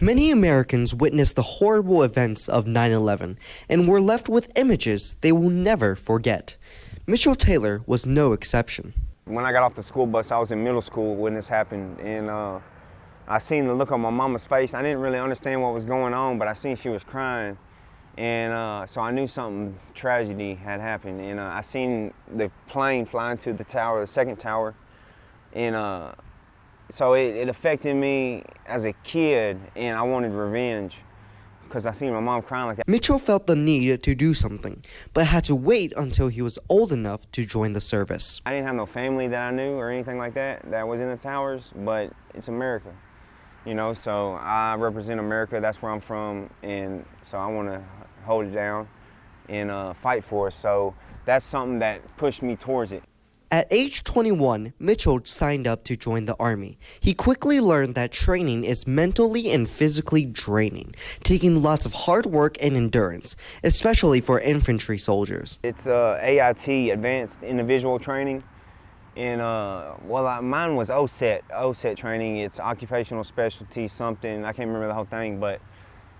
Many Americans witnessed the horrible events of 9/11 and were left with images they will never forget. Mitchell Taylor was no exception. When I got off the school bus, I was in middle school when this happened, and I seen the look on my mama's face. I didn't really understand what was going on, but I seen she was crying, and so I knew something tragedy had happened. And I seen the plane fly into the tower, the second tower, and so it affected me as a kid, and I wanted revenge because I seen my mom crying like that. Mitchell felt the need to do something, but had to wait until he was old enough to join the service. I didn't have no family that I knew or anything like that was in the towers, but it's America, you know, so I represent America. That's where I'm from, and so I want to hold it down and fight for us. So that's something that pushed me towards it. At age 21, Mitchell signed up to join the Army. He quickly learned that training is mentally and physically draining, taking lots of hard work and endurance, especially for infantry soldiers. It's AIT, Advanced Individual Training, and mine was OSET training. It's occupational specialty something. I can't remember the whole thing, but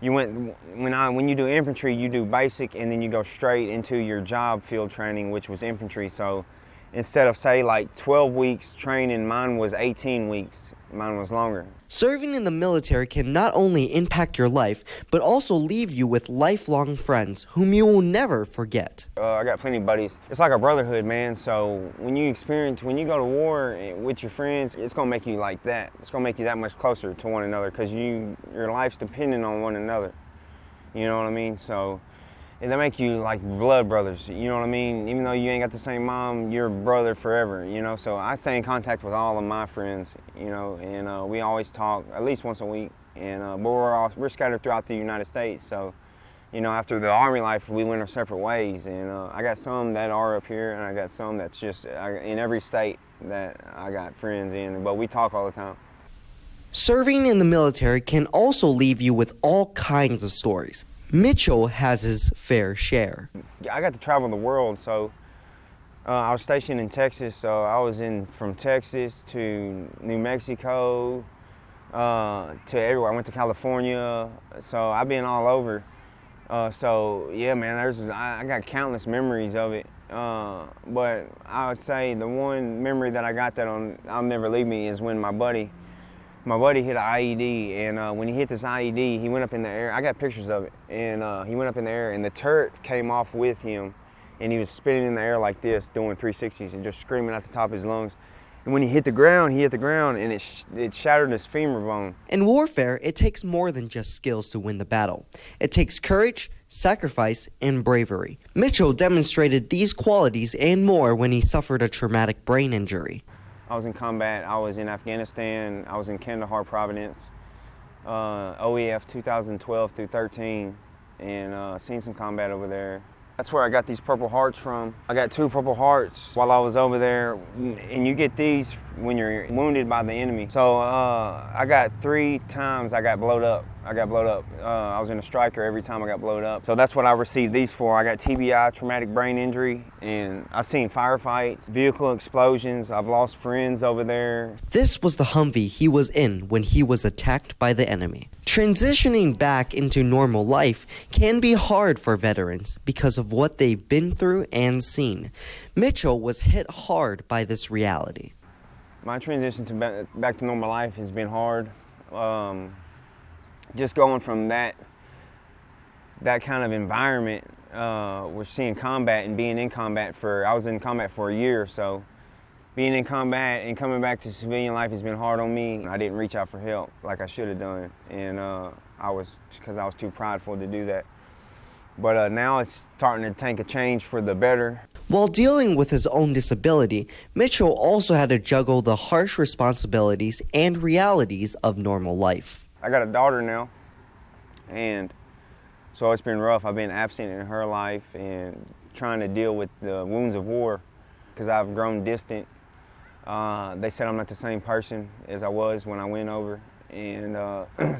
when you do infantry, you do basic, and then you go straight into your job field training, which was infantry. So instead of, say, like 12 weeks training, mine was 18 weeks. Mine was longer. Serving in the military can not only impact your life, but also leave you with lifelong friends whom you will never forget. I got plenty of buddies. It's like a brotherhood, man. So when you go to war with your friends, it's gonna make you like that. It's gonna make you that much closer to one another because your life's dependent on one another. You know what I mean? So and they make you like blood brothers, you know what I mean? Even though you ain't got the same mom, you're brother forever, you know? So I stay in contact with all of my friends, you know, and we always talk at least once a week. And but we're scattered throughout the United States. So, you know, after the Army life, we went our separate ways. And I got some that are up here, and I got some that's just in every state that I got friends in, but we talk all the time. Serving in the military can also leave you with all kinds of stories. Mitchell has his fair share. I got to travel the world, so I was stationed in Texas, so I was from Texas to New Mexico to everywhere. I went to California, so I've been all over. So yeah, man, I got countless memories of it. But I would say the one memory that I got that'll never leave me is when my buddy hit an IED, and when he hit this IED, he went up in the air. I got pictures of it, and he went up in the air, and the turret came off with him, and he was spinning in the air like this, doing 360s, and just screaming at the top of his lungs. And when he hit the ground, and it shattered his femur bone. In warfare, it takes more than just skills to win the battle. It takes courage, sacrifice, and bravery. Mitchell demonstrated these qualities and more when he suffered a traumatic brain injury. I was in combat. I was in Afghanistan. I was in Kandahar Province, OEF 2012 through 13, and seen some combat over there. That's where I got these Purple Hearts from. I got 2 Purple Hearts while I was over there, and you get these when you're wounded by the enemy. So I got 3 times I got blowed up. I was in a striker every time I got blowed up. So that's what I received these for. I got TBI, traumatic brain injury, and I've seen firefights, vehicle explosions. I've lost friends over there. This was the Humvee he was in when he was attacked by the enemy. Transitioning back into normal life can be hard for veterans because of what they've been through and seen. Mitchell was hit hard by this reality. My transition to back to normal life has been hard. Just going from that kind of environment, we're seeing combat and being in combat I was in combat for a year, so being in combat and coming back to civilian life has been hard on me. I didn't reach out for help like I should have done, and because I was too prideful to do that. But now it's starting to take a change for the better. While dealing with his own disability, Mitchell also had to juggle the harsh responsibilities and realities of normal life. I got a daughter now, and so it's been rough. I've been absent in her life and trying to deal with the wounds of war because I've grown distant. They said I'm not the same person as I was when I went over, and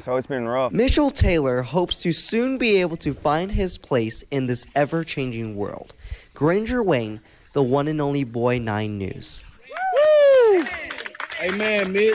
so it's been rough. Mitchell Taylor hopes to soon be able to find his place in this ever-changing world. Granger Wayne, the one and only Boy 9 News. Woo! Amen, Mitch.